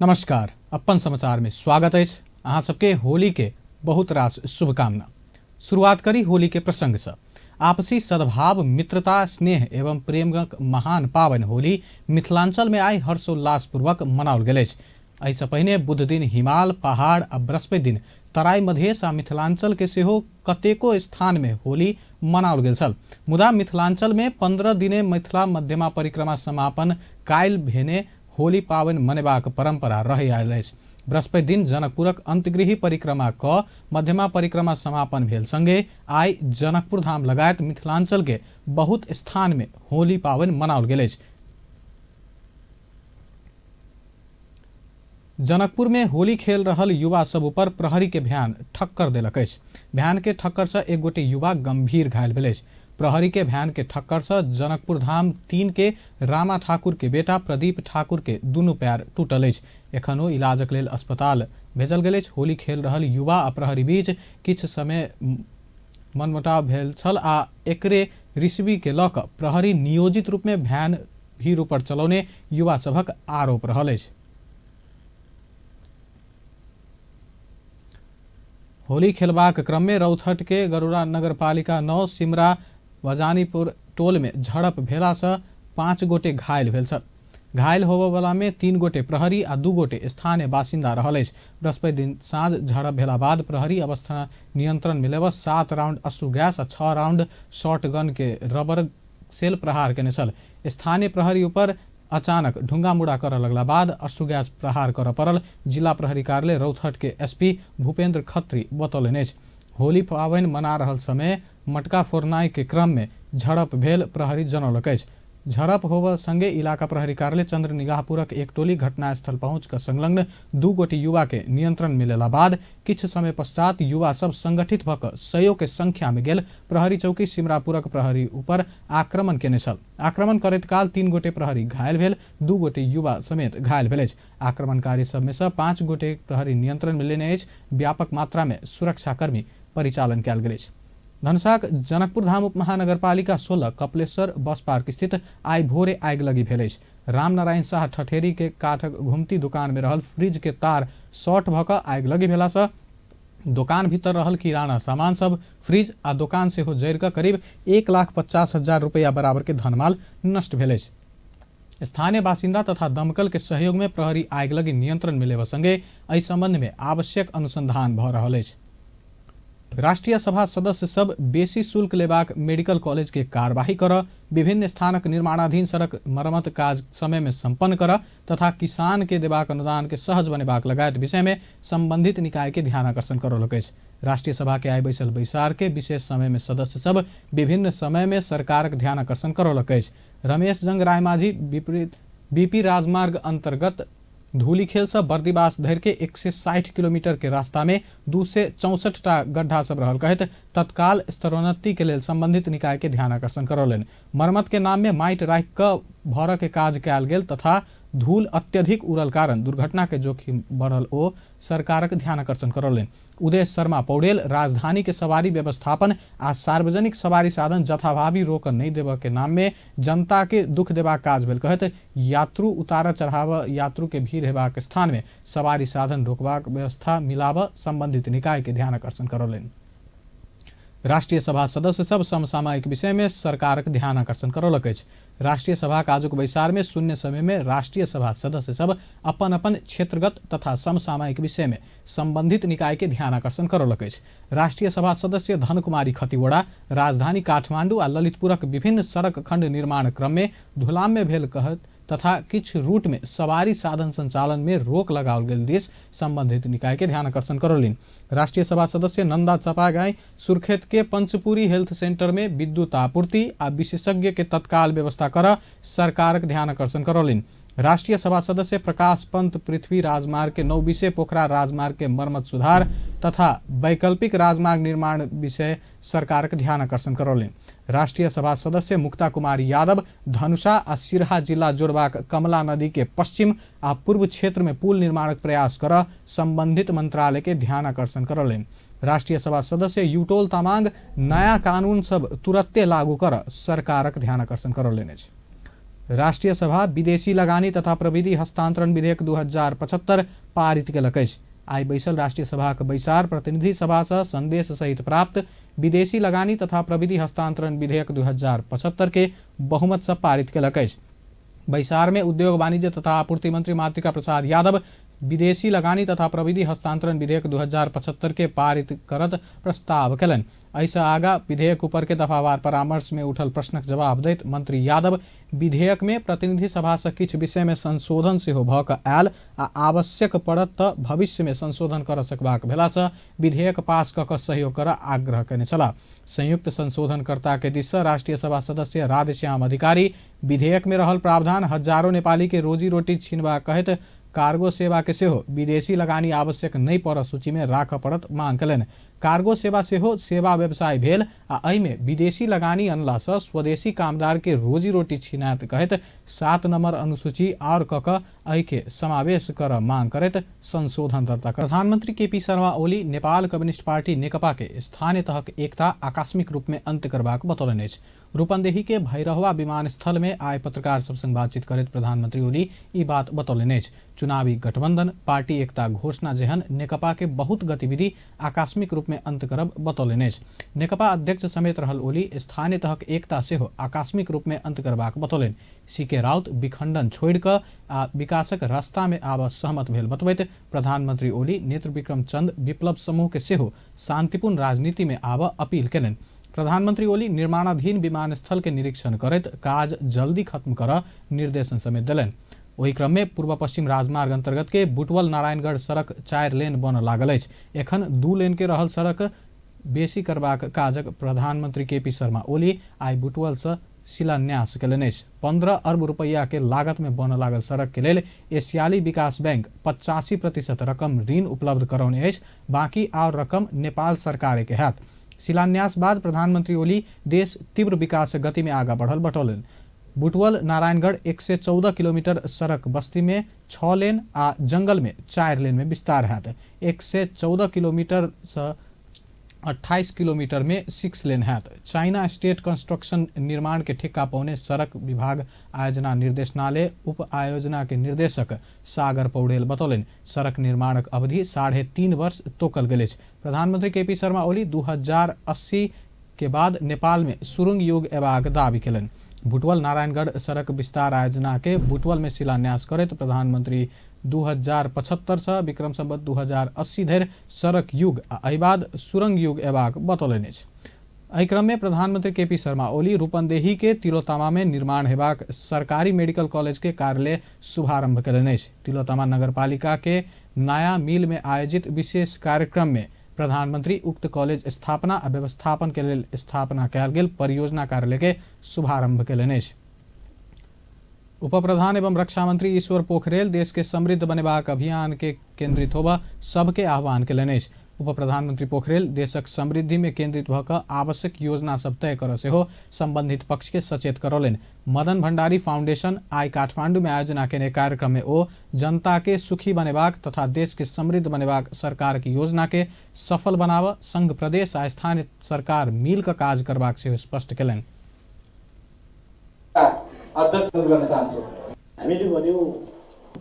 नमस्कार, अपन समाचार में स्वागत है। अहाँ सबके होली के बहुत रास शुभकामना। शुरुआत करी होली के प्रसंग से। आपसी सद्भाव, मित्रता, स्नेह एवं प्रेमक महान पावन होली मिथिलांचल में आई हर्षोल्लास पूर्वक मनाओल गेल अछि। एहिसँ पहिने बुध दिन हिमाल, पहाड़ आ बृहस्पति दिन तराई मधेश आ मिथिलांचल के सेहो कतेको स्थान में होली मनाओल गेल छल। मुदा मिथिलांचल में 15 दिने मिथिला मध्यमा परिक्रमा समापन काल्हि भेने होली पावन मनेबाक परंपरा रहि आयल अछि। बृहस्पति दिन जनकपुरक अंतगृही परिक्रमा क मध्यमा परिक्रमा समापन भेल संगे आई जनकपुर धाम लगायत मिथिलांचल के बहुत स्थान में होली पावन मनाओल गेल अछि। जनकपुर में होली खेल रहल युवा सब ऊपर प्रहरी के भ्यान ठक्कर देलक अछि। भ्यान के ठक्कर से एक गोटे युवा गंभीर घायल भेल अछि। प्रहरी के भ्यान के ठक्कर से जनकपुर धाम 3 के रामा ठाकुर के बेटा प्रदीप ठाकुर के दुनू पैर टूटल अछि। एखनो इलाजक लेल अस्पताल भेजल गेल अछि। होली खेल रहल युवा आ प्रहरी बीच किछु समय मनमुटाव भेल छल आ एकरे रिश्वी के लऽ कऽ प्रहरी नियोजित रूप में भ्यान भीड़ ऊपर चलौने युवा सभक आरोप रहल अछि। होली खेलबाक क्रम में रौथट के गरुड़ा नगरपालिका 9 सिमरा वजानीपुर टोल में झड़प भेला से 5 गोटे घायल भेल छल। घायल होबय वाला में 3 गोटे प्रहरी आ 2 गोटे स्थानीय बासिंदा रहल अछि। बृहस्पति दिन साँझ झड़प भेला बाद प्रहरी अवस्था नियंत्रण में लेबऽ 7 राउंड अश्रु गैस आ 6 राउंड शॉर्ट गन के रबर सेल प्रहार केने छल। स्थानीय प्रहरी ऊपर अचानक ढुंगा मुड़ा करऽ लगला बाद अश्रु गैस प्रहार करऽ पड़ल। जिला प्रहरी कार्यालय रौथट के एसपी भूपेंद्र खत्री बतौलनि अछि। होली पावन मना रहल समय मटका फोड़नाई के क्रम में झड़प भेल प्रहरी जनौलक अछि। झड़प होबऽ संगे इलाका प्रहरी कार्यालय चंद्र निगाहपुरक एक टोली घटनास्थल पहुंच कऽ संलग्न 2 गोटे युवा के नियंत्रण में लेला बाद किछु समय पश्चात युवा सब संगठित भऽ कऽ 100 के संख्या में गेल प्रहरी चौकी सिमरापुरक प्रहरी ऊपर आक्रमण केने छल। आक्रमण करैत काल 3 गोटे प्रहरी घायल भेल, 2 गोटे युवा समेत घायल भेल अछि। आक्रमणकारी सब में से 5 गोटे प्रहरी नियंत्रण में लेने अछि। व्यापक मात्रा में सुरक्षाकर्मी परिचालन कयल गेल अछि। धनुषाक जनकपुर धाम उप महानगरपालिका 16 कपिलेश्वर बस पार्क स्थित आई भोरे आगि लगी भेल अछि। रामनारायण शाह ठठेरी के काठक घुमती दुकान में रहल फ्रिज के तार शॉर्ट भऽ कऽ आगि लगी भेला से दुकान भीतर रहल किराना सामान सब, फ्रिज आ दुकान सेहो जरि कऽ करीब 1,50,000 रुपया बराबर के धनमाल नष्ट भेल अछि। स्थानीय बासिंदा तथा दमकल के सहयोग में प्रहरी आगि लगी नियंत्रण में लेबऽ संगे एहि संबंध में आवश्यक अनुसंधान भऽ रहल अछि। राष्ट्रीय सभा सदस्य सब बेसी शुल्क लेबाक मेडिकल कॉलेज के कार्यवाही करऽ, विभिन्न स्थानक निर्माणाधीन सड़क मरम्मत काज समय में संपन्न करऽ तथा किसान के देबाक अनुदान के सहज बनेबाक लगायत विषय में संबंधित निकाय के ध्यानाकर्षण करौलक अछि। राष्ट्रीय सभा के आइ बैसल बैसार के विशेष समय में सदस्य सब विभिन्न समय में सरकारक ध्यानाकर्षण करौलक अछि। रमेश जंग रायमाझी बीपी राजमार्ग अंतर्गत धूलीखेल से बर्दीवास धरि के 160 किलोमीटर के रास्ता में 264 टा गड्ढा सब रहल कहत तत्काल स्तरोन्नति के लेल संबंधित निकाय के ध्यानाकर्षण करौलनि। मरम्मत के नाम में माटि राखि कऽ भरऽ के काज कयल गेल तथा धूल अत्यधिक उड़ल कारण दुर्घटना के जोखिम बढ़ल ओ सरकारक ध्यानाकर्षण करौलनि। उदय शर्मा पौडेल राजधानी के सवारी व्यवस्थापन आ सार्वजनिक सवारी साधन जथाभावी रोक नहीं देबऽ के नाम में जनता के दुख देबाक काज भेल कहत यात्रु उतार चढ़ाव यात्रु के भीड़ हेबाक स्थान में सवारी साधन रोकबाक व्यवस्था मिलाबऽ संबंधित निकाय के ध्यानाकर्षण करौलनि। राष्ट्रीय सभा सदस्य सब समसामयिक विषय में सरकारक ध्यानाकर्षण करौलक अछि। राष्ट्रीय सभा आजुक बैसार में शून्य समय में राष्ट्रीय सभा सदस्य सब अपन अपन क्षेत्रगत तथा समसामयिक विषय में संबंधित निकाय के ध्यानाकर्षण करौलक अछि। राष्ट्रीय सभा सदस्य धन कुमारी खतिवड़ा राजधानी काठमांडू आ ललितपुरक विभिन्न सड़क खंड निर्माण क्रम में धुलाम में भेल कहत तथा किछु रूट में सवारी साधन संचालन में रोक लगाओल गेल दिस संबंधित निकाय के ध्यानाकर्षण करौलनि। राष्ट्रीय सभा सदस्य नंदा चपागाई सुर्खेत के पंचपुरी हेल्थ सेंटर में विद्युत आपूर्ति आ विशेषज्ञ के तत्काल व्यवस्था करऽ सरकारक ध्यानाकर्षण करौलनि। राष्ट्रीय सभा सदस्य प्रकाश पंत पृथ्वी राजमार्ग के 9 विषय पोखरा राजमार्ग के मरम्मत सुधार तथा वैकल्पिक राजमार्ग निर्माण विषय सरकारक ध्यानाकर्षण करौलनि। राष्ट्रीय सभा सदस्य मुक्ता कुमारी यादव धनुषा आ सिरहा जिला जोड़बाक कमला नदी के पश्चिम आ पूर्व क्षेत्र में पुल निर्माणक प्रयास करऽ संबंधित मंत्रालय के ध्यानाकर्षण करौलनि। राष्ट्रीय सभा सदस्य यूटोल तामांग नया कानून सब तुरंते लागू करऽ सरकारक ध्यानाकर्षण करौलनि अछि। राष्ट्रिय सभा विदेशी लगानी तथा प्रविधि हस्तांतरण विधेयक 2075 पारित केलक अछि। आई बैसल राष्ट्रिय सभा के बैसार प्रतिनिधि सभा से संदेश सहित प्राप्त विदेशी लगानी तथा प्रविधि हस्तांतरण विधेयक 2075 के बहुमत से पारित केलक अछि। बैसार में उद्योग वाणिज्य तथा आपूर्ति मंत्री मातृका प्रसाद यादव विदेशी लगानी तथा प्रविधि हस्तांतरण विधेयक 2075 के पारित करत प्रस्ताव कयलनि। एहिसँ आगा विधेयक ऊपर के दफावार परामर्श में उठल प्रश्नक जवाब दैत मंत्री यादव विधेयक में प्रतिनिधि सभा से किछु विषय में संशोधन सेहो भऽ कऽ आयल आ आवश्यक पड़त तऽ भविष्य में संशोधन कर सकबाक भेलासँ विधेयक पास कऽ सहयोग कर आग्रह कयने छलाह। संयुक्त संशोधनकर्ता के दिस से राष्ट्रीय सभा सदस्य राधेश्याम अधिकारी विधेयक में रहल प्रावधान हजारों नेपाली के रोजी रोटी छीनबा कहैत कार्गो सेवा के सेहो विदेशी लगानी आवश्यक नहीं पड़ सूची में राख पड़त मांग कयलनि। कार्गो सेवा सेहो सेवा व्यवसाय भेल आ एहिमे विदेशी लगानी अनला से स्वदेशी कामदार के रोजी रोटी छीनायत कहैत 7 नंबर अनुसूची और कऽ एहि के समावेश कर मांग करैत संशोधन दर्ता कर। प्रधानमंत्री KP Sharma Oli Nepal communist party Nekapa के स्थानीय तहक एकता आकस्मिक रूप में अंत करबाक बतौलनि अछि। रूपन्देही के भैरहवा विमानस्थल में आय पत्रकार सब संग बातचीत करैत प्रधानमंत्री ओली ई बात बतौलनि अछि। चुनावी गठबंधन पार्टी एकता घोषणा जेहन नेकपा के बहुत गतिविधि आकस्मिक रूप में अंत करब बतौलनि अछि। नेकपा अध्यक्ष समेत रहल ओली स्थानीय तहक एकता सेहो आकस्मिक रूप में अंत करबाक बतौलनि। सीके राउत विखंडन छोड़ि कऽ आ विकासक रास्ता में आब सहमत भेल बतबैत प्रधानमंत्री ओली नेत्र विक्रम चंद विप्लव समूह के सेहो शांतिपूर्ण राजनीति में आब अपील कयलनि। प्रधानमंत्री ओली निर्माणाधीन विमानस्थल के निरीक्षण करैत काज जल्दी खत्म कर निर्देशन समेत देलनि। ओहि क्रम में पूर्व पश्चिम राजमार्ग अंतर्गत के बुटवल नारायणगढ़ सड़क 4 लेन बन लागल अछि। एखन 2 लेन के रहल सड़क बेसी करबाक काजक प्रधानमंत्री केपी शर्मा ओली आई बुटवल से शिलान्यास कयलनि अछि। 15 अरब रुपैया के लागत में बन लागल सड़क के लेल एशियाली विकास बैंक 85% रकम ऋण उपलब्ध करौने अछि। बाकी और रकम नेपाल सरकार के हैत। शिलान्यास बाद प्रधानमंत्री ओली देश तीव्र विकास गति में आगा बढ़ल बतौलनि। बुटवल नारायणगढ़ 114 किलोमीटर सड़क बस्ती में 6 लेन आ जंगल में 4 लेन में विस्तार हैत। 114 किलोमीटर से 28 किलोमीटर में 6 लेन हैत। चाइना स्टेट कंस्ट्रक्शन निर्माण के ठेका पौने सड़क विभाग आयोजना निर्देशनालय उप आयोजना के निर्देशक सागर पौडेल बतौलनि। सड़क निर्माणक अवधि 3.5 वर्ष तोकल गेल अछि। प्रधानमंत्री केपी शर्मा ओली 2080 के बाद नेपाल में सुरुंग युग एबाक दावी कयलनि। बुटवल नारायणगढ़ सड़क विस्तार आयोजना के बुटवल में शिलान्यास करैत प्रधानमंत्री 2075 से विक्रम संवत 2080 धरि सड़क युग आ एहि बाद सुरंग युग एबाक बतौलनि अछि। एहि क्रम में प्रधानमंत्री केपी शर्मा ओली रूपन्देही के तिलोत्तमा में निर्माण हेबाक सरकारी मेडिकल कॉलेज के कार्यालय शुभारंभ कयलनि अछि। तिलोत्तमा नगरपालिका के नया मिल में आयोजित विशेष कार्यक्रम में प्रधानमंत्री उक्त कॉलेज स्थापना आ व्यवस्थापन के लेल स्थापना कयल गेल परियोजना कार्यालय के शुभारंभ कयलनि अछि। उप प्रधान एवं रक्षा मंत्री ईश्वर पोखरेल देश के समृद्ध बनेबाक अभियान के केंद्रित होबा सबके आह्वान कयलनि अछि। उप प्रधानमंत्री पोखरेल देशक समृद्धि में केंद्रित भऽ कऽ आवश्यक योजना सब तय करऽ सेहो संबंधित पक्ष के सचेत करौलनि। मदन भंडारी फाउंडेशन आई काठमांडू में आयोजना केने कार्यक्रम में ओ जनता के सुखी बनेबाक तथा देश के समृद्ध बनेबाक सरकार की योजना के सफल बनाब संघ प्रदेश आ स्थानीय सरकार मिल कऽ काज करबाक सेहो स्पष्ट कयलनि। हामीले भन्यौं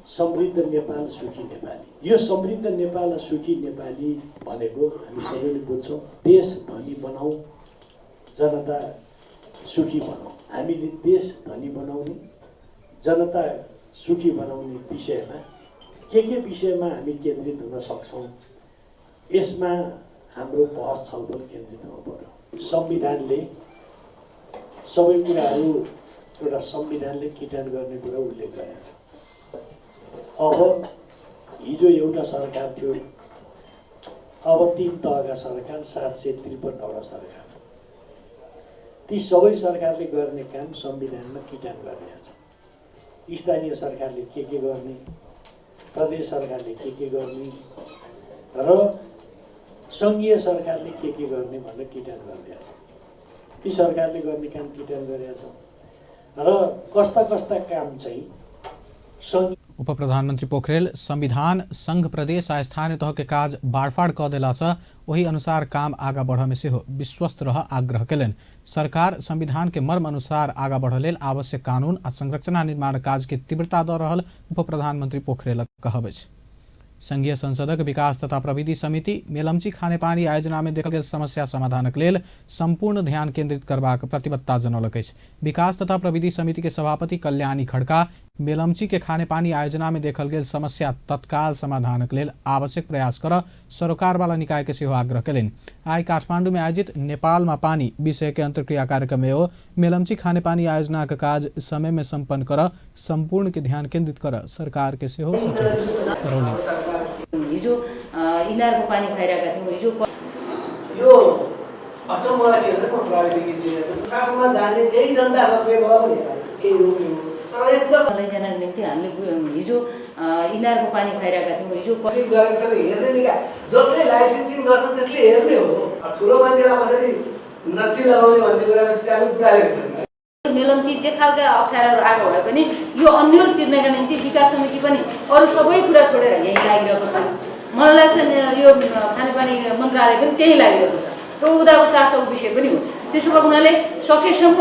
समृद्ध नेपाल सुखी नेपाली। यो समृद्ध नेपाल सुखी नेपाली भनेको हामी सबैले बुझ्छौं। देश धनी बनाऊ, जनता सुखी बनाऊ। हामीले देश धनी बनाउने, जनता सुखी बनाउने विषयमा के विषयमा हामी केन्द्रित हुन सक्छौं, यसमा हाम्रो बहस छलफल केन्द्रित हुनु पर्यो। संविधानले सबै कुराहरू एउटा संविधानले किटान गर्ने कुरा उल्लेख गरेको छ। अब हिजो एउटा सरकार थियो, अब 3 तहका सरकार 753वटा सरकार। ती सबै सरकारले गर्ने काम संविधानमा किटान गरिएको छ। स्थानीय सरकारले के गर्ने, प्रदेश सरकारले के गर्ने र संघीय सरकारले के गर्ने भनेर किटान गरिएको छ। ती सरकारले गर्ने काम किटान गरेको छ र कस्ता काम चाहिँ उप प्रधानमंत्री पोखरेल संविधान संघ प्रदेश आ स्थानीय तह के काज बाड़फाड़ क देला से वही अनुसार काम आगा बढ़ में सेहो विश्वस्त रह आग्रह कयलनि। सरकार संविधान के मर्म अनुसार आगा बढ़ लेल आवश्यक कानून आ संरचना निर्माण काज के तीव्रता दऽ रहल उप प्रधानमंत्री पोखरेलक कहब अछि। संघीय संसदक विकास तथा प्रविधि समिति मेलम्ची खानेपानी आयोजना में देखल गेल समस्या समाधानक लेल संपूर्ण ध्यान केंद्रित करबाक प्रतिबद्धता जनौलक अछि। विकास तथा प्रविधि समिति के सभापति कल्याणी खड़का मेलम्ची के खानेपानी आयोजना में देखल गेल समस्या तत्काल समाधानक लेल आवश्यक प्रयास कर सरकार वाला निकाय के सेहो आग्रह कयलनि। आइ काठमांडू में आयोजित नेपाल में पानी विषय के अंतर्क्रिया कार्यक्रम में मेलम्ची खानेपानी आयोजना का काज समय में संपन्न कर संपूर्ण के ध्यान केंद्रित कर सरकार के सेहो सचेत करौलनि। हिजो इनारको पानी खाइरहेका थियौँ। हिजो यो अचम्म लागेर म प्राविधिक इन्जिनियर शासनमा जाने त्यही जनताको पे भयो भने केही रोक्नु तर यतिका लैजान निम्ति हामीले हिजो इनारको पानी खाइरहेका थियौँ। हिजो पछि गरेको हेर्ने नि जसले लाइसेन्सिङ गर्छ त्यसले हेर्ने हो। ठुलो मान्छेलाई कसरी नथी लगाउने भन्ने कुरा सानो कुरा हो। मेलम्ची जे खालका अप्ठ्याराहरू आएको भए पनि यो अन्यल चिर्नका निम्ति विकास समिति पनि अरू सबै कुरा छोडेर यहीँ लागिरहेको छ। मलाई लाग्छ यो खानेपानी मन्त्रालय पनि त्यही लागिरहेको छ र उदाको चासोको विषय पनि हो। त्यसो भएको हुनाले सकेसम्म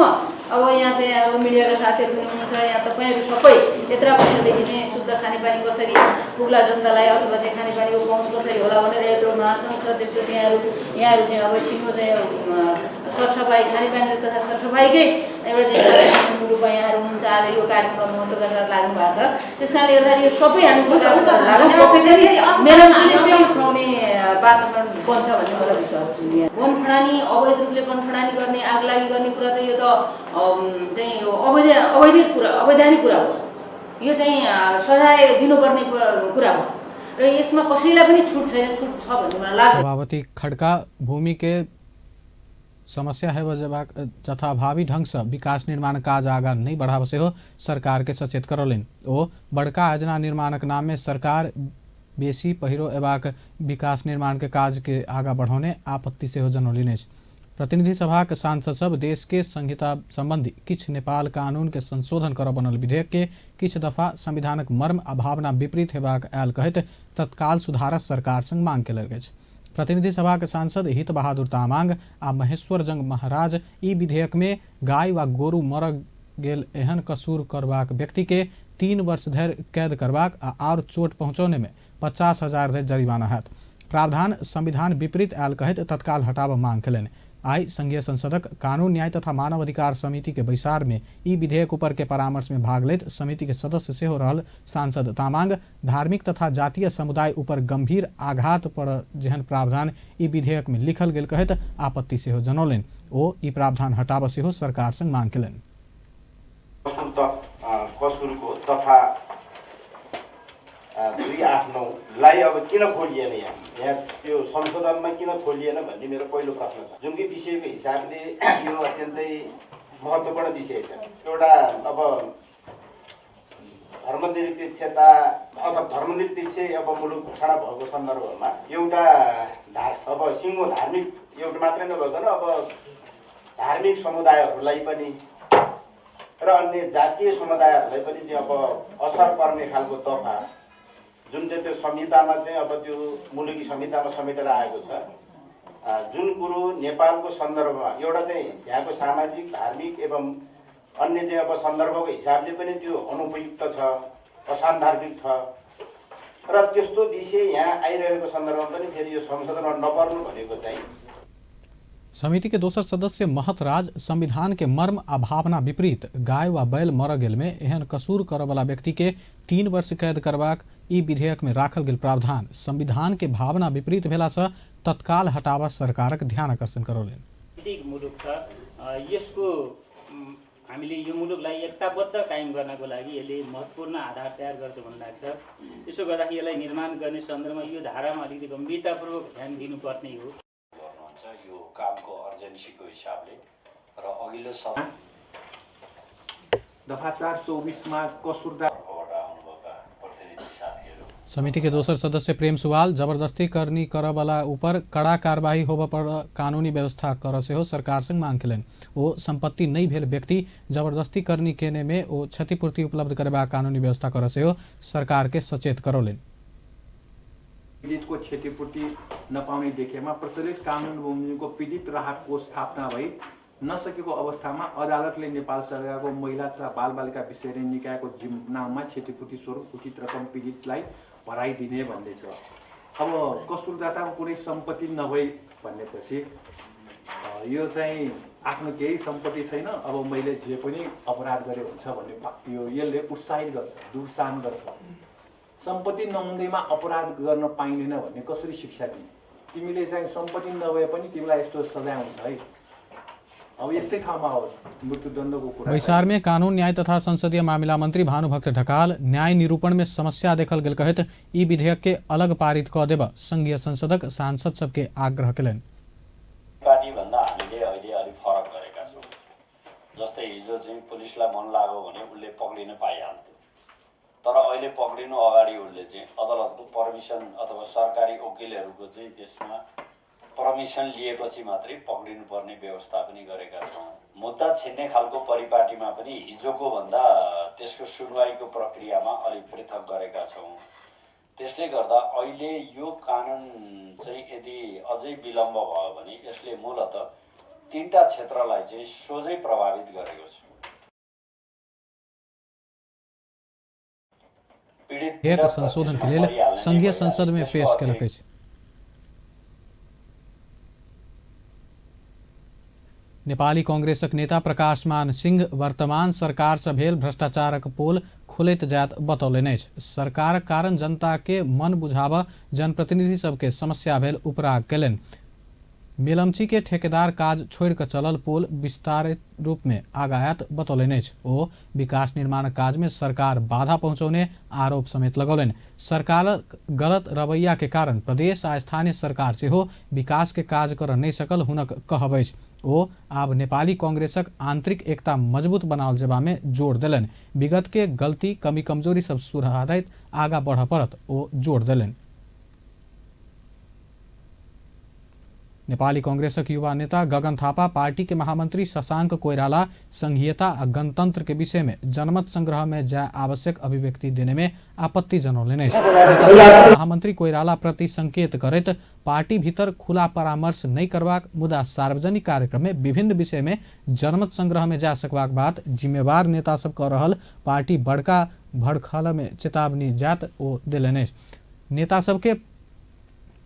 अब यहाँ चाहिँ अब मिडियाका साथीहरू पनि हुनुहुन्छ, यहाँ तपाईँहरू सबै यत्रा वर्षदेखि चाहिँ शुद्ध खानेपानी कसरी पुग्ला जनतालाई अथवा चाहिँ खानेपानीको पहुँच कसरी होला भनेर यत्रो महासङ्घ छ। त्यसपछि यहाँहरू चाहिँ अब सिङ्गो चाहिँ सरसफाइ खानेपानी तथा सरसफाइकै एउटा चाहिँ रूपमा यहाँहरू हुनुहुन्छ। आज यो कार्यक्रम महत्त्व गरेर लाग्नु भएको छ। त्यस कारणले गर्दाखेरि यो सबै हामी खुवाउने वातावरण बन्छ भन्ने मलाई विश्वास छ। वन खडानी अवैध रूपले वन खडानी गर्ने आगलागी गर्ने कुरा त यो त चाहिँ यो अवैधानिक कुरा हो। यो चाहिँ सजाय दिनुपर्ने कुरा हो र यसमा कसैलाई पनि छुट छैन। छुट छ भन्ने मलाई लाग्छ। सभापति खड़का भूमि के समस्या है जथाभावी ढंग से विकास निर्माण काज आगा नहीं बढ़ाव से हो सरकार के सचेत करौलनि। ओ बड़का योजना निर्माणक नाम में सरकार बेसी पहिरो एबाक विकास निर्माण के काज के आगा बढ़ौने आपत्ति से हो जनौलनि। प्रतिनिधि सभा के सांसद सब देश के संहिता संबंधी किछ नेपाल कानून के संशोधन कर बनल विधेयक के किछ दफा संविधानक मर्म आ भावना विपरीत हेबाक आयल कहैत तत्काल सुधारक सरकार संग मांग कयल गेल। प्रतिनिधि सभा के सांसद हित बहादुर तामाङ आ महेश्वर जंग महाराज ई विधेयक में गाय वा गोरु मर गेल एहन कसूर करबाक व्यक्ति के 3 वर्ष धरि कैद करबाक और चोट पहुंचाने में 50,000 धरि जरिमाना हैत प्रावधान संविधान विपरीत आयल कहैत तत्काल हटाब मांग कयलनि। आई संघीय संसदक कानून न्याय तथा मानव अधिकार समिति के बैसार में ई विधेयक ऊपर के परामर्श में भाग लेत समिति के सदस्य सेहो रहल सांसद तामाङ धार्मिक तथा जातीय समुदाय ऊपर गंभीर आघात पड़ जेहन प्रावधान ई विधेयक में लिखल गेल कहैत आपत्ति सेहो जनौलनि। ओ ई प्रावधान हटाब सेहो सरकार संग मांग कयलनि। कसुरको दफा 289 लाई अब किन खोलिएन यहाँ त्यो संशोधनमा किन खोलिएन भन्ने मेरो पहिलो प्रश्न छ। जुन कि विषयको हिसाबले यो अत्यन्तै महत्त्वपूर्ण विषय छ। एउटा अब धर्मनिरपेक्षता अथवा धर्मनिरपेक्ष अब मुलुक घोषणा भएको सन्दर्भमा एउटा अब सिङ्गो धार्मिक एउटा मात्रै नभइकन अब धार्मिक समुदायहरूलाई पनि र अन्य जातीय समुदायहरूलाई पनि चाहिँ अब असर पर्ने खालको दफा जुन चाहिँ त्यो संहितामा चाहिँ अब त्यो मुलुकी संहितामा समेटेर आएको छ। जुन कुरो नेपालको सन्दर्भमा एउटा चाहिँ यहाँको सामाजिक धार्मिक एवं अन्य चाहिँ अब सन्दर्भको हिसाबले पनि त्यो अनुपयुक्त छ, असान्दर्भिक छ र त्यस्तो विषय यहाँ आइरहेको सन्दर्भमा पनि फेरि यो संशोधनमा नपर्नु भनेको चाहिँ। समिति के दोसर सदस्य महतराज संविधान के मर्म आ भावना विपरीत गाय व बैल मर गेल में एहन कसूर करय वाला व्यक्ति के 3 वर्ष कैद करबाक ई विधेयक में राखल गेल प्रावधान संविधान के भावना विपरीत भेला से तत्काल हटावा सरकारक ध्यान आकर्षण करौलनि। मुलुक छ यसको हामीले यो मुलुकलाई एकताबद्ध कायम गर्नको लागि यसले महत्त्वपूर्ण आधार तयार गर्छ भन्ने लाग्छ। त्यसो गर्दाखेरि यसलाई निर्माण गर्ने सन्दर्भमा यो धारामा अलिकति गम्भीरतापूर्वक ध्यान दिनुपर्ने हो। यो कामको अर्जेन्सीको हिसाबले र अघिल्लो सभा दफा 424 मा कसुरदार आउनुभएका प्रतिनिधि साथीहरू समिति के दोसर सदस्य प्रेम सुवाल जबरदस्ती करनी करवाला ऊपर कड़ा कार्रवाई होब पर कानूनी व्यवस्था कर से हो सरकार संग मांग केलनि। ओ संपत्ति नहीं भेल व्यक्ति जबरदस्ती करनी केने में ओ क्षतिपूर्ति उपलब्ध करबा कानूनी व्यवस्था कर से हो सरकार के सचेत करौलेनि। पीडितको क्षतिपूर्ति नपाउने देखेमा प्रचलित कानुन बमोजिमको पीडित राहत कोष स्थापना भई नसकेको अवस्थामा अदालतले नेपाल सरकारको महिला तथा बालबालिका विषय निकायको जिम्मामा क्षतिपूर्ति स्वरूप उचित रकम पीडितलाई भराइदिने भन्ने छ। अब कसुरदाताको कुनै सम्पत्ति नभई भन्नेपछि यो चाहिँ आफ्नो केही सम्पत्ति छैन, अब मैले जे पनि अपराध गरे हुन्छ भन्ने यसले उत्साहित गर्छ, दुर्सान गर्छ। सम्पत्ति नहुँदैमा अपराध गर्न पाइँदैन भन्ने कसरी शिक्षा दिने? तिमीले चाहिँ सम्पत्ति नभए पनि तिमीलाई यस्तो सजाय हुन्छ है। अब यस्तै ठाउँमा हो मृत्युदण्डको कुरा। वैशार में कानून न्याय तथा संसदीय मामला मंत्री भानुभक्त ढकाल न्याय निरूपण में समस्या देखल गेल कहत ई विधेयक के अलग पारित क देब संघीय संसदक सांसद सबके आग्रह केलनि। पार्टी भन्दा हामीले अहिले अलि फरक गरेका छौँ। जस्तै हिजो चाहिँ पुलिसलाई मन लाग्यो भने उसले पक्रिन पाइहाल्थ्यो, तर अहिले पक्रिनु अगाडि उसले चाहिँ अदालतको पर्मिसन अथवा सरकारी वकिलहरूको चाहिँ त्यसमा पर्मिसन लिएपछि मात्रै पक्रिनु पर्ने व्यवस्था पनि गरेका छौँ। मुद्दा छिन्ने खालको परिपाटीमा पनि हिजोको भन्दा त्यसको सुनवाईको प्रक्रियामा अलि पृथक गरेका छौँ। त्यसले गर्दा अहिले यो कानुन चाहिँ यदि अझै विलम्ब भयो भने यसले मूलतः तीनटा क्षेत्रलाई चाहिँ सोझै प्रभावित गरेको छ। विधेयक संशोधन के लेल संघीय संसद में पेश केलक अछि। नेपाली कांग्रेसक नेता प्रकाशमान सिंह वर्तमान सरकार से भेल भ्रष्टाचारक पोल खुलैत जायत बतौलनि अछि। सरकारक कारण जनता के मन बुझाब जनप्रतिनिधि सबके समस्या भेल उपराग केलनि। मेलम्ची के ठेकेदार काज छोड़ कर चलल पोल विस्तारित रूप में आगायात बतौलनि अछि। ओ विकास निर्माण काज में सरकार बाधा पहुंचौने आरोप समेत लगौलनि। सरकारक गलत रवैया के कारण प्रदेश आ स्थानीय सरकार से हो विकास के काज कर नहीं सकल हुनक कहब अछि। ओ आब नेपाली कांग्रेसक आंतरिक एकता मजबूत बनाओल जेबा में जोर देलनि। विगत के गलती कमी कमजोरी सब सुधारैत आगा बढ़ पड़त ओ जोर देलनि। नेपाली कांग्रेसक युवा नेता गगन थापा पार्टी के महामंत्री शशांक कोइराला संघीयता और गणतंत्र के विषय में जनमत संग्रह में जाय आवश्यक अभिव्यक्ति देने में आपत्ति जनौलनि। महामंत्री कोइराला प्रति संकेत करैत पार्टी भीतर खुला परामर्श नहीं करबाक मुदा सार्वजनिक कार्यक्रम में विभिन्न विषय में जनमत संग्रह में जा सकबाक बात जिम्मेवार नेता सब कह रहल पार्टी बड़का भड़खल में चेतावनी जात ओ देलनि। नेता सबके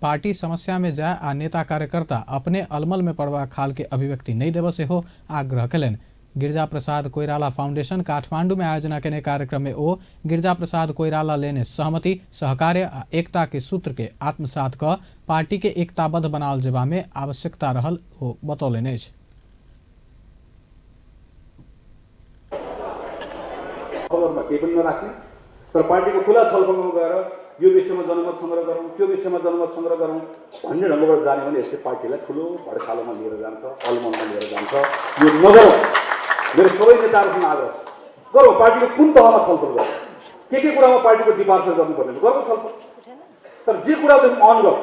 पार्टी समस्या में जाए आ नेता कार्यकर्ता अपने अलमल में पड़वा खाल के अभिव्यक्ति नहीं देव से हो आग्रह कलन। गिरजा प्रसाद कोइराला फाउंडेशन काठमांडू में आयोजना केने कार्यक्रम में ओ गिरजा प्रसाद कोइराला लेने सहमति सहकार्य आ एकता के सूत्र के आत्मसात क पार्टी के एकताबद्ध बनाल जेबा में आवश्यकता रहल ओ बतौलनि अछि। तर पार्टीको खुला छलफलमा गएर यो विषयमा जनमत संग्रह गरौँ त्यो विषयमा जनमत संग्रह गरौँ भन्ने ढङ्गबाट जाने भने यसले पार्टीलाई ठुलो भडखालोमा लिएर जान्छ, अलमलमा लिएर जान्छ। यो नगरौँ। मेरो सबै नेताहरूसँग आग्रह छ, गरौँ। पार्टीको कुन तहमा छलफल गरौँ, के कुरामा पार्टीको डिपार्चर गर्नुपर्ने गरौँ छलफल। तर जे कुरादेखि अन गरौँ।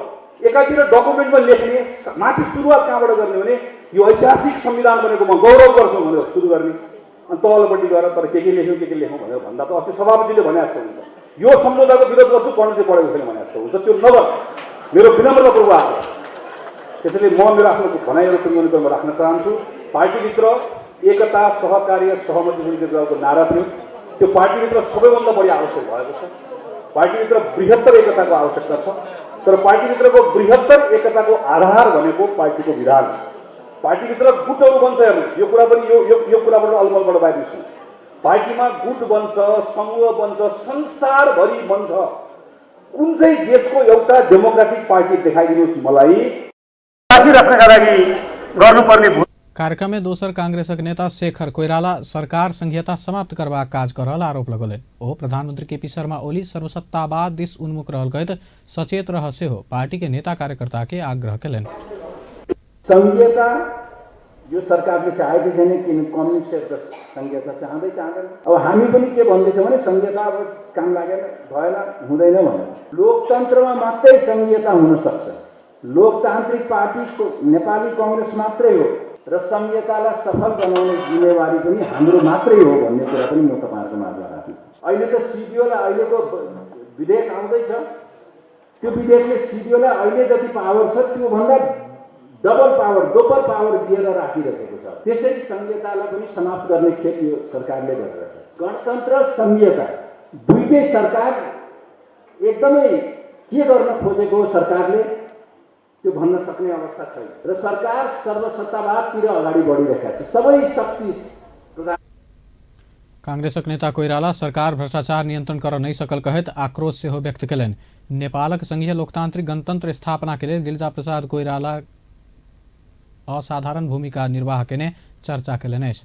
एकातिर डकुमेन्टमा लेख्ने माथि सुरुवात कहाँबाट गर्ने भने यो ऐतिहासिक संविधान बनेकोमा गौरव गर्छौँ भनेर सुरु गर्ने, अनि तलपट्टि गएर तर के लेख्यौँ भनेर भन्दा त अस्ति सभापतिले भने जस्तो हुन्छ यो सम्झौताको विरोध गर्छु पढ्नु चाहिँ पढेको छैन भने जस्तो हुन्छ। त्यो नगर। मेरो विनम्रतापूर्वक आग्रह। त्यसैले म मेरो आफ्नो भनाइहरू टुङ्गोमा राख्न चाहन्छु। पार्टीभित्र एकता सहकार्य सहमति जुन कुराको नारा थियो त्यो पार्टीभित्र सबैभन्दा बढी आवश्यक भएको छ। पार्टीभित्र बृहत्तर एकताको आवश्यकता छ। तर पार्टीभित्रको बृहत्तर एकताको आधार भनेको पार्टीको विधान। पार्टीभित्र गुटहरू बन्छ हेर्नुहोस्। यो कुरा पनि यो कुराबाट अलमलबाट बाहिर निस्कनु। पार्टीमा गुट बन्छ, समूह बन्छ, संसारभरि बन्छ। कुन चाहिँ देशको एउटा डेमोक्रेटिक पार्टी देखाइदिनुहोस् मलाई राख्नका लागि गर्नुपर्ने। कार्यक्रम में दोसर कांग्रेसक नेता शेखर कोइराला सरकार संघीयता समाप्त करबाक काज कर रहल आरोप लगौलनि। ओ प्रधानमंत्री केपी शर्मा ओली सर्वसत्तावाद दिस उन्मुख रहल कहत सचेत रह से हो पार्टी के नेता कार्यकर्ता के आग्रह केलनि। संघीयता यो सरकारले चाहेको छैन, किन कम्युनिस्टहरूको संहिता चाहँदैन। अब हामी पनि के भन्दैछौँ भने संहिता अब काम लागेन, भएन, हुँदैन भनेर। लोकतन्त्रमा मात्रै संहिता हुन सक्छ, लोकतान्त्रिक पार्टीको नेपाली कङ्ग्रेस मात्रै हो र संहितालाई सफल बनाउने जिम्मेवारी पनि हाम्रो मात्रै हो भन्ने कुरा पनि म तपाईँहरूको माझमा राख्छु। अहिले त सिडिओलाई अहिलेको विधेयक आउँदैछ, त्यो विधेयकले सिडिओलाई अहिले जति पावर छ त्योभन्दा डबल पावर, दोब्बर पावर दिएर राखिरहेको छ। त्यसरी संहितालाई पनि समाप्त गर्ने खेल यो सरकारले गरिरहेको छ। गणतन्त्र संहिता दुईटै सरकार एकदमै के गर्न खोजेको हो सरकारले त्यो भन्न सक्ने अवस्था छैन र सरकार सर्वसत्तावादतिर अगाडि बढिरहेका छ। सबै शक्ति कांग्रेसक नेता कोइराला सरकार भ्रष्टाचार नियंत्रण कर नहीं सकल कहत आक्रोश सेहो व्यक्त कयलनि। नेपालक संघीय लोकतांत्रिक गणतंत्र स्थापना के लेल गिरिजा प्रसाद कोइराला असाधारण भूमिका निर्वाह केने चर्चा कयलनि अछि।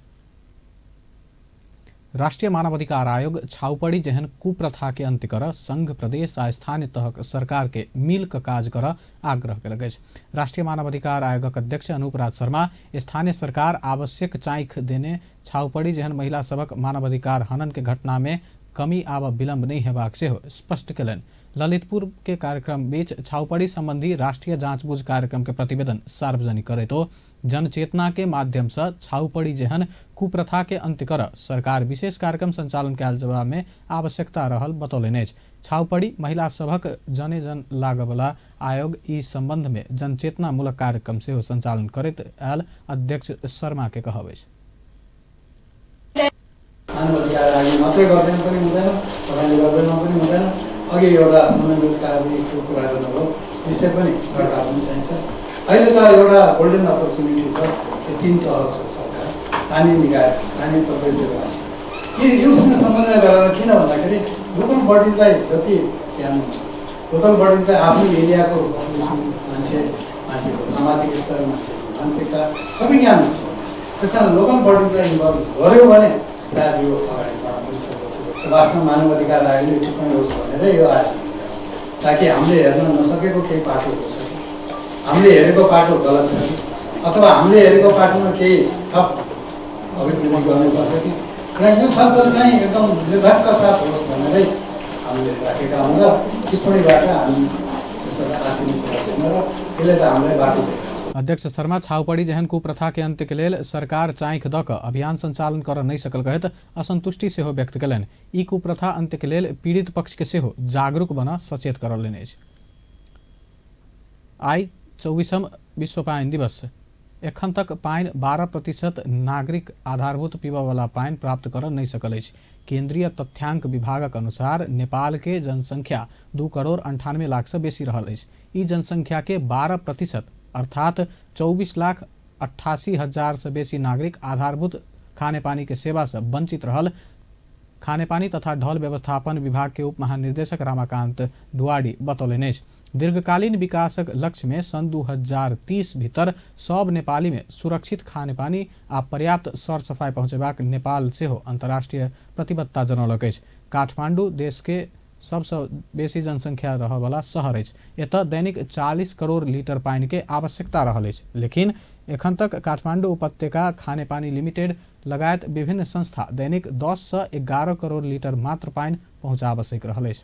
राष्ट्रीय मानवाधिकार आयोग छाउपड़ी जेहन कुप्रथा के अंत्य कर संघ प्रदेश आ स्थानीय तहक सरकार के मिल क काज कर आग्रह कयलक अछि। राष्ट्रीय मानवाधिकार आयोगक अध्यक्ष अनूप राज शर्मा स्थानीय सरकार आवश्यक चाइख देने छाउपड़ी जेहन महिला सबक मानवाधिकार हनन के घटना में कमी आब विलम्ब नहीं हेबाक सेहो स्पष्ट कयलनि। ललितपुर के कार्यक्रम बीच छाउपड़ी संबंधी राष्ट्रीय जांचबूझ कार्यक्रम के प्रतिवेदन सार्वजनिक करे तो जनचेतना के माध्यम से छाउपड़ी जेहन कुप्रथा के अंत्य कर सरकार विशेष कार्यक्रम संचालन कयल जबा में आवश्यकता रहल बतौलनि अछि। छाउपड़ी महिला सभक जने जन लागवला आयोग ई संबंध में जनचेतना मूलक कार्यक्रम सेहो संचालन करैत आयल अध्यक्ष शर्मा के कहब अछि। मानवाधिकार आयोग मात्रै गर्दैन पनि हुँदैन, तपाईँले गर्दैन पनि हुँदैन। अघि एउटा मानवाधिकारको कुरा गर्नुभयो, विषय पनि सरकार पनि चाहिन्छ। अहिले त एउटा गोल्डन अपर्च्युनिटी छ, त्यो 3 तह छ सरकार, स्थानीय निकाय, स्थानीय प्रदेश निकाय। योसँग समन्वय गरेर किन भन्दाखेरि लोकल बडिजलाई जति ध्यान, लोकल बडिजलाई आफ्नो एरियाको मान्छेको सामाजिक स्तर, मानसिकता सबै ज्ञान हुन्छ। त्यस कारण लोकल बडिजलाई इन्भल्भ गर्यो भने सायद यो अगाडि बढ्न पनि सक्छ। आफ्नो मानवाधिकार आयोगले टिप्पणी होस् भनेर यो आशा, ताकि हामीले हेर्न नसकेको केही पाटो होस्, हामीले हेरेको पाटो गलत छ अथवा हामीले हेरेको पाटोमा केही थप अभिवृद्धि गर्नुपर्छ कि यो छलफल चाहिँ एकदम निर्धक्क साथ होस् भनेरै हामीले राखेका हौँ र टिप्पणीबाट हामी त्यसलाई आत्मिक गर्छौँ र त्यसले त हामीलाई बाटो देखाउँछ। अध्यक्ष शर्मा छाउपड़ी जेहन कुप्रथा के अंत्य के लेल सरकार चाइख द क अभियान संचालन कर नहीं सकल कहत असंतुष्टि सेहो व्यक्त कयलनि। ई कुप्रथा अंत्य के लेल पीड़ित पक्ष के सेहो जागरूक बन सचेत करौलनि अछि। आई 24वां विश्व पानि दिवस। एखन तक पानि 12% नागरिक आधारभूत पीबयवला पानि प्राप्त कर नहीं सकल अछि। केंद्रीय तथ्यांक विभागक अनुसार नेपाल के जनसंख्या 2,98,00,000 से बेसी रहल अछि। ई जनसंख्या के 12% अर्थात 24,88,000 से बेसी नागरिक आधारभूत खाने पानी के सेवा से वंचित रहल। खाने पानी तथा ढल व्यवस्थापन विभाग के उप महानिर्देशक रमाकांत डुआडी बतौलनि अछि। दीर्घकालीन विकासक लक्ष्य में सन 2030 भीतर सब नेपाली में सुरक्षित खाने पानी आ पर्याप्त सर सफाई पहुंचेबाक नेपाल सेहो अंतर्राष्ट्रीय प्रतिबद्धता जनौलक अछि। काठमांडू देश के सबसे बेसी जनसंख्या रह वाला शहर अछि। एतऽ दैनिक 40 करोड़ लीटर पानी के आवश्यकता रहल अछि, लेकिन एखन तक काठमांडू उपत्यका खाने पानी लिमिटेड लगायत विभिन्न संस्था दैनिक 10 से 11 करोड़ लीटर मात्र पानी पहुंचा आवश्यक रहल अछि।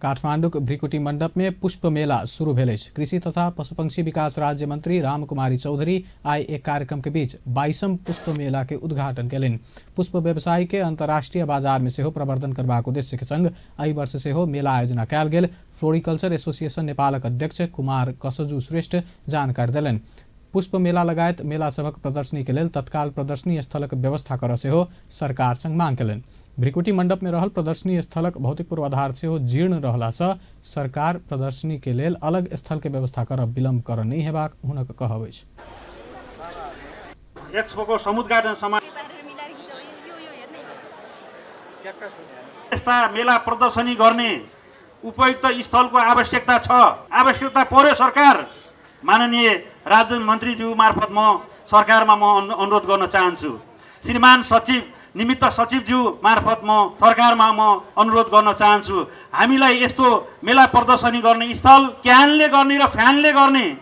काठमांडूक भ्रिकुटी मंडप में पुष्प मेला शुरू भेल अछि। कृषि तथा पशुपक्षी विकास राज्य मंत्री रामकुमारी चौधरी आई एक कार्यक्रम के बीच 22वां पुष्प मेला के उद्घाटन कयलनि। पुष्प व्यवसायी के अंतर्राष्ट्रीय बाजार में सेहो प्रवर्धन करबाक उद्देश्य के संग एहि वर्ष सेहो मेला आयोजना कयल गेल। फ्लोरिकल्चर एसोसिएशन नेपालक अध्यक्ष कुमार कसजू श्रेष्ठ जानकारी देलनि। पुष्प मेला लगायत मेला सभक प्रदर्शनी के लेल तत्काल प्रदर्शनी स्थलक व्यवस्था कर सेहो सरकार संग मांग कयलनि। भ्रिकुटी मंडप में रहल प्रदर्शनी स्थलक भौतिक पूर्वाधार सेहो जीर्ण रहला से सरकार प्रदर्शनी के लेल अलग स्थल के व्यवस्था करब विलम्ब कर नहीं हेबाक हुनक कहब अछि। एक्सपोको समुद्घाटन समा यस्ता मेला प्रदर्शनी गर्ने उपयुक्त स्थलको आवश्यकता छ। आवश्यकता पर्यो सरकार माननीय राज्य मन्त्रीज्यू मार्फत म सरकारमा म अनुरोध गर्न चाहन्छु। श्रीमान सचिव निमित्त सचिवज्यू मार्फत म सरकारमा म अनुरोध गर्न चाहन्छु। हामीलाई यस्तो मेला प्रदर्शनी गर्ने स्थल क्यानले गर्ने र फ्यानले गर्ने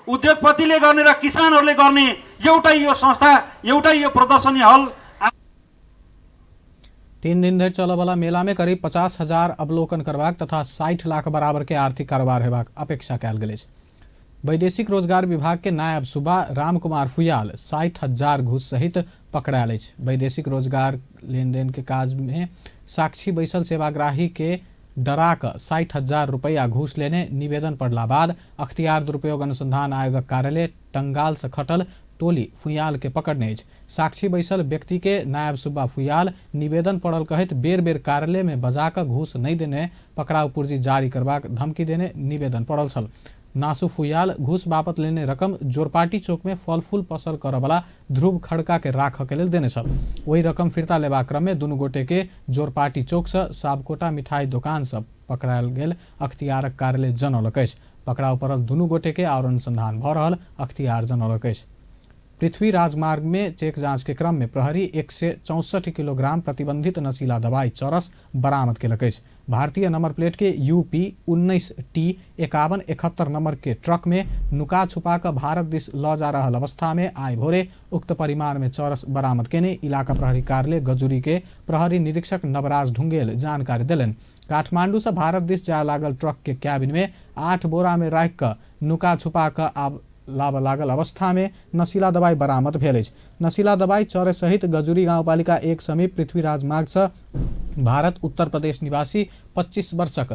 उद्योगपतिले गर्ने र किसानहरूले गर्ने एउटै यो संस्था, एउटै यो प्रदर्शनी हल। 3 दिन धरि चलऽ वाला मेला में करीब 50,000 अवलोकन करबाक तथा 60 लाख बराबर के आर्थिक कारोबार हेबाक अपेक्षा कयल गेल अछि। वैदेशिक रोजगार विभाग के नायब सूबा राम कुमार फुयाल 60,000 घूस सहित पकड़ायल अछि। वैदेशिक रोजगार लेनदेन के काज में साक्षी बैसल सेवाग्राही के डरा कर 60,000 रुपया घूस लेने निवेदन पड़ला बाद अख्तियार दुरुपयोग अनुसंधान आयोगक कार्यालय टंगाल से खटल टोली फुयाल के पकड़ने अछि। साक्षी बैसल व्यक्ति के नायब सूबा फुयाल निवेदन पड़ल कहत बेर बेर कार्यालय में बजाक घूस नहीं देने पकड़ाव पूर्जी जारी करबाक धमकी देने निवेदन पड़ल छल। नासु फुयाल घूस बापत लेने रकम जोरपाटी चौक में फल फूल पसल कर वाला ध्रुव खड़का के राख के लेल देने छल। वही रकम फिरता लेबा क्रम में दुनू गोटे के जोरपाटी चौक से साबकोटा मिठाई दुकान से पकड़ायल गेल अख्तियारक कार्यालय जनौलक अछि। पकड़ाव पड़ल दुनू गोटे के और अनुसंधान भ रहल अख्तियार जनौलक अछि। पृथ्वी राजमार्ग में चेक जांच के क्रम में प्रहरी 164 किलोग्राम प्रतिबंधित नशीला दवाई चरस बरामद केलक अछि। भारतीय नंबर प्लेट के UP 19T5171 नंबर के ट्रक में नुका छुपा कर भारत दिस ल जा रहल अवस्था में आइ भोरे उक्त परिमाण में चरस बरामद केने इलाका प्रहरी कार्यालय गजुरी के प्रहरी निरीक्षक नवराज ढुंगेल जानकारी दिलन। काठमांडू से भारत दिस जा लागल ट्रक के कैबिन में 8 बोरा में राख कर नुका छुपा कर लाभ लागल अवस्था में नशीला दवाई बरामद भेल अछि। नशीला दवाई चौरे सहित गजुरी गांवपालिका 1 समीप पृथ्वी राजमार्ग से भारत उत्तर प्रदेश निवासी 25 वर्षक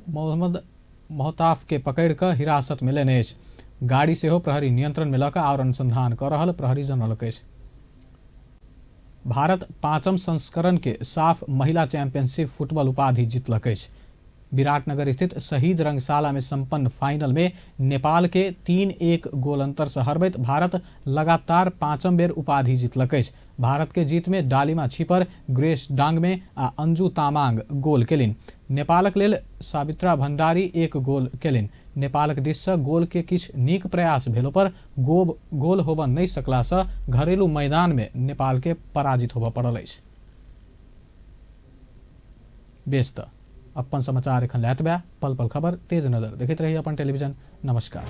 मोहम्मद मोहताफ के पकड़ कर हिरासत में लेने अछि। गाड़ी से हो प्रहरी नियंत्रण में लक और अनुसंधान कर रहल प्रहरी जनौलक अछि। भारत 5म संस्करण के साफ महिला चैंपियनशिप फुटबॉल उपाधि जीतलक अछि। विराटनगर स्थित शहीद रंगशाला में संपन्न फाइनल में नेपाल के 3-1 गोल अंतर से हरबैत भारत लगातार 5म बेर उपाधि जीतलक अछि। भारत के जीत में डालिमा छिपर, ग्रेस डांगमे आ अंजू तामांग गोल केलिन। नेपालक लेल सावित्रा भंडारी 1 गोल केलिन। नेपालक दिस से गोल के किछ नीक प्रयास भेलो पर गोल होबऽ नहीं सकला से घरेलू मैदान में नेपाल के पराजित होबऽ पड़ल अछि। बेस्त अपन समाचार एखन लैत बा पल पल खबर तेज नजर देखैत रही अपन टेलीविजन। नमस्कार।